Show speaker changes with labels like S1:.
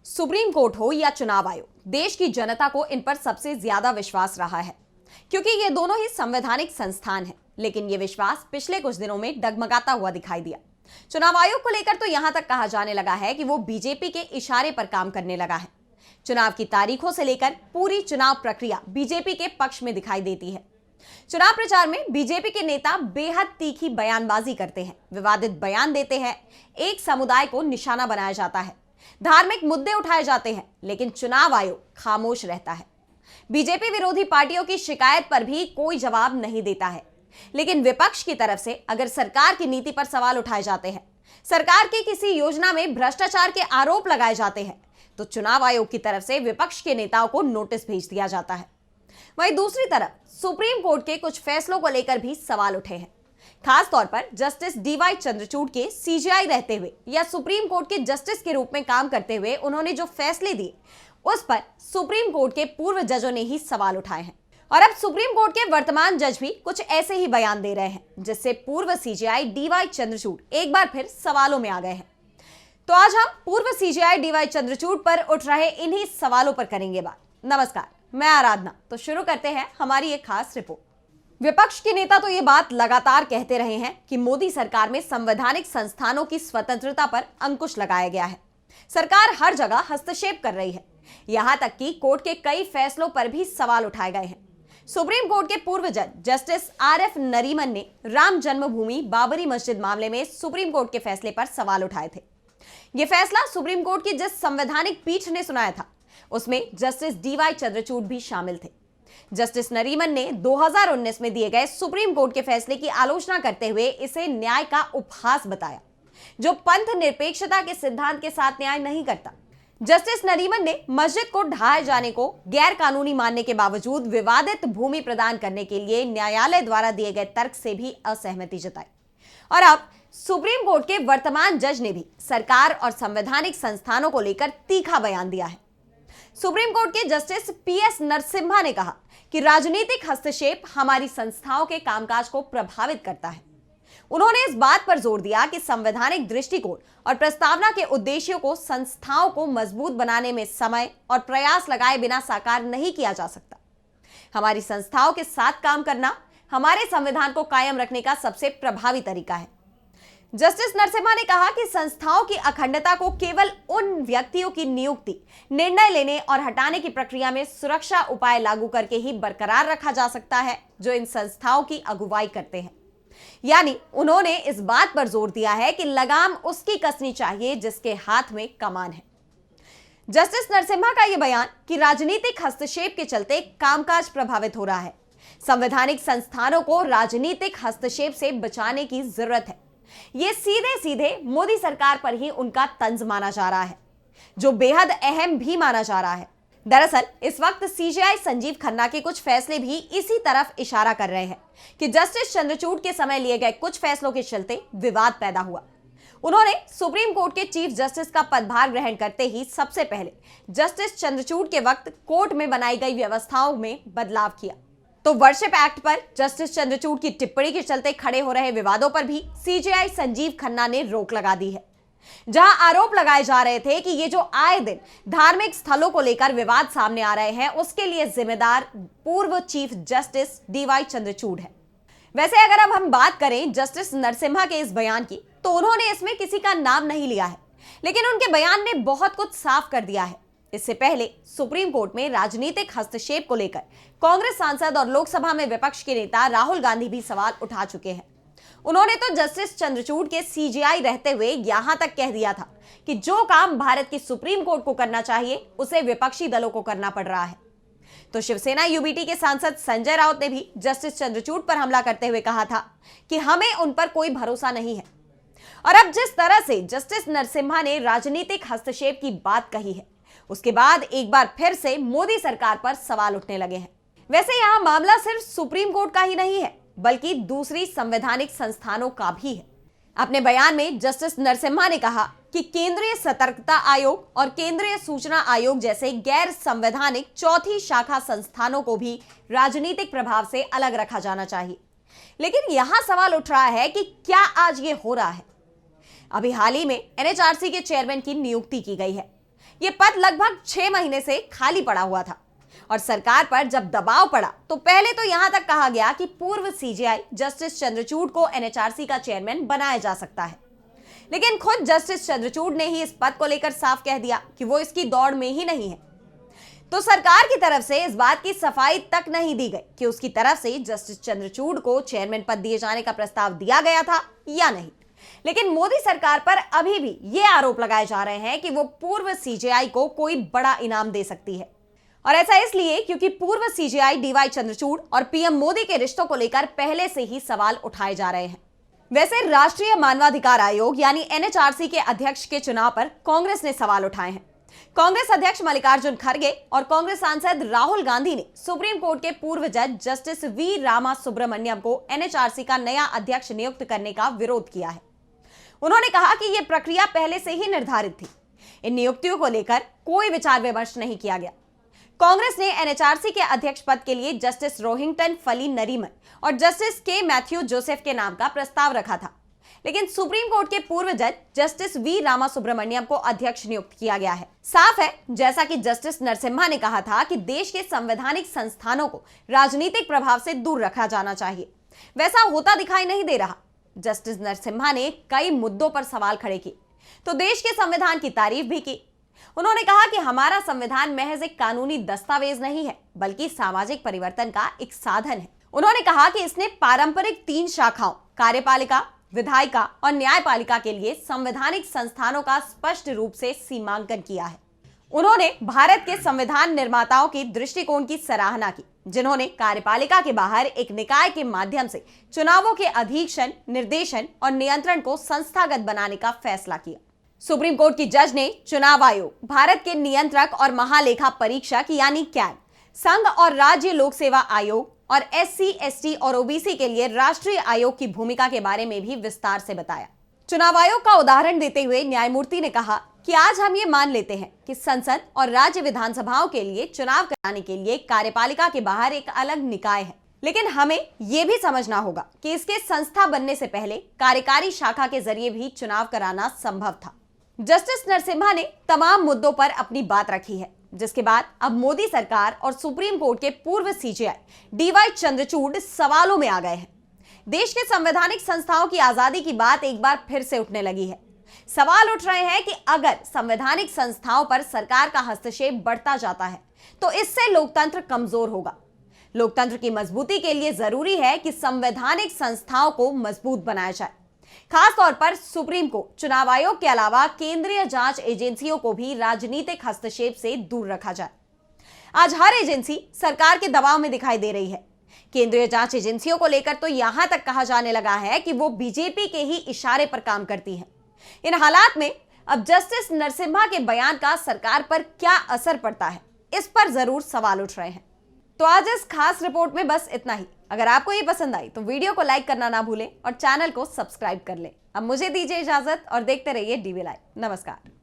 S1: Supreme court हो या चुनाव आयोग, देश की जनता को इन पर सबसे ज्यादा विश्वास रहा है क्योंकि ये दोनों ही संवैधानिक संस्थान हैं। लेकिन ये विश्वास पिछले कुछ दिनों में डगमगाता हुआ दिखाई दिया। चुनाव आयोग को लेकर तो यहां तक कहा जाने लगा है कि वो बीजेपी के इशारे पर काम करने लगा है। चुनाव की तारीखों से लेकर पूरी चुनाव प्रक्रिया बीजेपी के पक्ष में दिखाई देती है। चुनाव प्रचार में बीजेपी के नेता बेहद तीखी बयानबाजी करते हैं, विवादित बयान देते हैं, एक समुदाय को निशाना बनाया जाता है, धार्मिक मुद्दे उठाए जाते हैं, लेकिन चुनाव आयोग खामोश रहता है। बीजेपी विरोधी पार्टियों की शिकायत पर भी कोई जवाब नहीं देता है। लेकिन विपक्ष की तरफ से अगर सरकार की नीति पर सवाल उठाए जाते हैं, सरकार की किसी योजना में भ्रष्टाचार के आरोप लगाए जाते हैं, तो चुनाव आयोग की तरफ से विपक्ष के नेताओं को नोटिस भेज दिया जाता है। वहीं दूसरी तरफ सुप्रीम कोर्ट के कुछ फैसलों को लेकर भी सवाल उठे हैं। खास तौर पर जस्टिस डीवाई चंद्रचूड़ के सीजेआई रहते हुए या सुप्रीम कोर्ट के जस्टिस के रूप में काम करते हुए उन्होंने जो फैसले दिए, उस पर सुप्रीम कोर्ट के पूर्व जजों ने ही सवाल उठाए हैं। और अब सुप्रीम कोर्ट के वर्तमान जज भी कुछ ऐसे ही बयान दे रहे हैं, जिससे पूर्व सीजेआई डीवाई चंद्रचूड़ एक बार फिर सवालों में आ गए हैं। तो आज हम पूर्व सीजेआई डीवाई चंद्रचूड़ पर उठ रहे इन्हीं सवालों पर करेंगे बात। नमस्कार, मैं आराधना। तो शुरू करते हैं हमारी एक खास रिपोर्ट। विपक्ष के नेता तो ये बात लगातार कहते रहे हैं कि मोदी सरकार में संवैधानिक संस्थानों की स्वतंत्रता पर अंकुश लगाया गया है। सरकार हर जगह हस्तक्षेप कर रही है, यहां तक कि कोर्ट के कई फैसलों पर भी सवाल उठाए गए हैं। सुप्रीम कोर्ट के पूर्व जज जस्टिस आरएफ नरीमन ने राम जन्मभूमि बाबरी मस्जिद मामले में सुप्रीम कोर्ट के फैसले पर सवाल उठाए थे। यह फैसला सुप्रीम कोर्ट की जिस संवैधानिक पीठ ने सुनाया था, उसमें जस्टिस डीवाई चंद्रचूड़ भी शामिल थे। जस्टिस नरीमन ने 2019 में दिए गए सुप्रीम कोर्ट के फैसले की आलोचना करते हुए इसे न्याय का उपहास बताया, जो पंथ निरपेक्षता के सिद्धांत के साथ न्याय नहीं करता। जस्टिस नरीमन ने मस्जिद को ढहाए जाने को गैर कानूनी मानने के बावजूद विवादित भूमि प्रदान करने के लिए न्यायालय द्वारा दिए गए तर्क से भी असहमति जताई। और अब सुप्रीम कोर्ट के वर्तमान जज ने भी सरकार और संवैधानिक संस्थानों को लेकर तीखा बयान दिया है। सुप्रीम कोर्ट के जस्टिस पीएस नरसिम्हा ने कहा कि राजनीतिक हस्तक्षेप हमारी संस्थाओं के कामकाज को प्रभावित करता है। उन्होंने इस बात पर जोर दिया कि संवैधानिक दृष्टिकोण और प्रस्तावना के उद्देश्यों को संस्थाओं को मजबूत बनाने में समय और प्रयास लगाए बिना साकार नहीं किया जा सकता। हमारी संस्थाओं के साथ काम करना हमारे संविधान को कायम रखने का सबसे प्रभावी तरीका है। जस्टिस नरसिम्हा ने कहा कि संस्थाओं की अखंडता को केवल उन व्यक्तियों की नियुक्ति, निर्णय लेने और हटाने की प्रक्रिया में सुरक्षा उपाय लागू करके ही बरकरार रखा जा सकता है, जो इन संस्थाओं की अगुवाई करते हैं। यानी उन्होंने इस बात पर जोर दिया है कि लगाम उसकी कसनी चाहिए जिसके हाथ में कमान है। जस्टिस नरसिम्हा का यह बयान कि राजनीतिक हस्तक्षेप के चलते कामकाज प्रभावित हो रहा है, संवैधानिक संस्थानों को राजनीतिक हस्तक्षेप से बचाने की जरूरत है, ये सीधे सीधे मोदी सरकार पर ही उनका तंज माना जा रहा है, जो बेहद अहम भी माना जा रहा है। दरअसल इस वक्त सीजेआई संजीव खन्ना के कुछ फैसले भी इसी तरफ इशारा कर रहे हैं कि जस्टिस चंद्रचूड़ के समय लिए गए कुछ फैसलों के चलते विवाद पैदा हुआ। उन्होंने सुप्रीम कोर्ट के चीफ जस्टिस का पदभार ग्रहण करते ही सबसे पहले जस्टिस चंद्रचूड़ के वक्त कोर्ट में बनाई गई व्यवस्थाओं में बदलाव किया। तो वर्शिप एक्ट पर जस्टिस चंद्रचूड़ की टिप्पणी के चलते खड़े हो रहे विवादों पर भी सीजेआई संजीव खन्ना ने रोक लगा दी है। जहां आरोप लगाए जा रहे थे कि ये जो आए दिन धार्मिक स्थलों को लेकर विवाद सामने आ रहे हैं, उसके लिए जिम्मेदार पूर्व चीफ जस्टिस डीवाई चंद्रचूड़ है। वैसे अगर अब हम बात करें जस्टिस नरसिम्हा के इस बयान की, तो उन्होंने इसमें किसी का नाम नहीं लिया है, लेकिन उनके बयान ने बहुत कुछ साफ कर दिया है। इससे पहले सुप्रीम कोर्ट में राजनीतिक हस्तक्षेप को लेकर कांग्रेस सांसद और लोकसभा में विपक्ष के नेता राहुल गांधी भी सवाल उठा चुके हैं। उन्होंने तो जस्टिस चंद्रचूड़ के सीजेआई रहते हुए यहां तक कह दिया था कि जो काम भारत की सुप्रीम कोर्ट को करना चाहिए, उसे विपक्षी दलों को करना पड़ रहा है। तो शिवसेना यूबीटी के सांसद संजय राउत ने भी जस्टिस चंद्रचूड़ पर हमला करते हुए कहा था कि हमें उन पर कोई भरोसा नहीं है। और अब जिस तरह से जस्टिस नरसिम्हा ने राजनीतिक हस्तक्षेप की बात कही है, उसके बाद एक बार फिर से मोदी सरकार पर सवाल उठने लगे हैं। वैसे यहां मामला सिर्फ सुप्रीम कोर्ट का ही नहीं है, बल्कि दूसरी संवैधानिक संस्थानों का भी है। अपने बयान में जस्टिस नरसिम्हा ने कहा कि केंद्रीय सतर्कता आयोग और केंद्रीय सूचना आयोग जैसे गैर संवैधानिक चौथी शाखा संस्थानों को भी राजनीतिक प्रभाव से अलग रखा जाना चाहिए। लेकिन यहां सवाल उठ रहा है कि क्या आज ये हो रहा है? अभी हाल ही में एनएचआरसी के चेयरमैन की नियुक्ति की गई है। ये पद लगभग 6 महीने से खाली पड़ा हुआ था और सरकार पर जब दबाव पड़ा तो पहले तो यहां तक कहा गया कि पूर्व सीजेआई जस्टिस चंद्रचूड़ को एनएचआरसी का चेयरमैन बनाया जा सकता है, लेकिन खुद जस्टिस चंद्रचूड़ ने ही इस पद को लेकर साफ कह दिया कि वो इसकी दौड़ में ही नहीं है। तो सरकार की तरफ से इस बात की सफाई तक नहीं दी गई कि उसकी तरफ से जस्टिस चंद्रचूड़ को चेयरमैन पद दिए जाने का प्रस्ताव दिया गया था या नहीं। लेकिन मोदी सरकार पर अभी भी ये आरोप लगाए जा रहे हैं कि वो पूर्व सीजेआई को कोई बड़ा इनाम दे सकती है, और ऐसा इसलिए क्योंकि पूर्व सीजेआई डीवाई चंद्रचूड़ और पीएम मोदी के रिश्तों को लेकर पहले से ही सवाल उठाए जा रहे हैं। वैसे राष्ट्रीय मानवाधिकार आयोग यानी एनएचआरसी के अध्यक्ष के चुनाव पर कांग्रेस ने सवाल उठाए हैं। कांग्रेस अध्यक्ष मल्लिकार्जुन खड़गे और कांग्रेस सांसद राहुल गांधी ने सुप्रीम कोर्ट के पूर्व जज जस्टिस वी रामा सुब्रमण्यम को एनएचआरसी का नया अध्यक्ष नियुक्त करने का विरोध किया है। उन्होंने कहा कि यह प्रक्रिया पहले से ही निर्धारित थी, इन नियुक्तियों को लेकर कोई विचार विमर्श नहीं किया गया। कांग्रेस ने एनएचआरसी के अध्यक्ष पद के लिए जस्टिस रोहिंगटन फली नरीमन और जस्टिस के मैथ्यू जोसेफ के नाम का प्रस्ताव रखा था, लेकिन सुप्रीम कोर्ट के पूर्व जज जस्टिस वी रामा सुब्रमण्यम को अध्यक्ष नियुक्त किया गया है। साफ है, जैसा कि जस्टिस नरसिम्हा ने कहा था कि देश के संवैधानिक संस्थानों को राजनीतिक प्रभाव से दूर रखा जाना चाहिए, वैसा होता दिखाई नहीं दे रहा। जस्टिस नरसिम्हा ने कई मुद्दों पर सवाल खड़े किए तो देश के संविधान की तारीफ भी की। उन्होंने कहा कि हमारा संविधान महज एक कानूनी दस्तावेज नहीं है, बल्कि सामाजिक परिवर्तन का एक साधन है। उन्होंने कहा कि इसने पारंपरिक 3 शाखाओं कार्यपालिका, विधायिका और न्यायपालिका के लिए संवैधानिक संस्थानों का स्पष्ट रूप से सीमांकन किया है। उन्होंने भारत के संविधान निर्माताओं के दृष्टिकोण की सराहना की, जिन्होंने कार्यपालिका के बाहर एक निकाय के माध्यम से चुनावों के अधीक्षण, निर्देशन और नियंत्रण को संस्थागत बनाने का फैसला किया। सुप्रीम कोर्ट की जज ने चुनाव आयोग, भारत के नियंत्रक और महालेखा परीक्षक यानी कैग, संघ और राज्य लोक सेवा आयोग और एससी, एसटी और ओबीसी के लिए राष्ट्रीय आयोग की भूमिका के बारे में भी विस्तार से बताया। चुनाव आयोग का उदाहरण देते हुए न्यायमूर्ति ने कहा कि आज हम ये मान लेते हैं कि संसद और राज्य विधानसभाओं के लिए चुनाव कराने के लिए कार्यपालिका के बाहर एक अलग निकाय है, लेकिन हमें यह भी समझना होगा कि इसके संस्था बनने से पहले कार्यकारी शाखा के जरिए भी चुनाव कराना संभव था। जस्टिस नरसिम्हा ने तमाम मुद्दों पर अपनी बात रखी है, जिसके बाद अब मोदी सरकार और सुप्रीम कोर्ट के पूर्व सीजेआई डीवाई चंद्रचूड़ सवालों में आ गए हैं। देश के संवैधानिक संस्थाओं की आजादी की बात एक बार फिर से उठने लगी है। सवाल उठ रहे हैं कि अगर संवैधानिक संस्थाओं पर सरकार का हस्तक्षेप बढ़ता जाता है तो इससे लोकतंत्र कमजोर होगा। लोकतंत्र की मजबूती के लिए जरूरी है कि संवैधानिक संस्थाओं को मजबूत बनाया जाए। खास तौर पर सुप्रीम कोर्ट, चुनाव आयोग के अलावा केंद्रीय जांच एजेंसियों को भी राजनीतिक हस्तक्षेप से दूर रखा जाए। आज हर एजेंसी सरकार के दबाव में दिखाई दे रही है। केंद्रीय जांच एजेंसियों को लेकर तो यहां तक कहा जाने लगा है कि वो बीजेपी के ही इशारे पर काम करती हैं। इन हालात में अब जस्टिस नरसिम्हा के बयान का सरकार पर क्या असर पड़ता है, इस पर जरूर सवाल उठ रहे हैं। तो आज इस खास रिपोर्ट में बस इतना ही। अगर आपको ये पसंद आई तो वीडियो को लाइक करना ना भूलें और चैनल को सब्सक्राइब कर लें। अब मुझे दीजिए इजाजत और देखते रहिए डीवी लाइव। नमस्कार।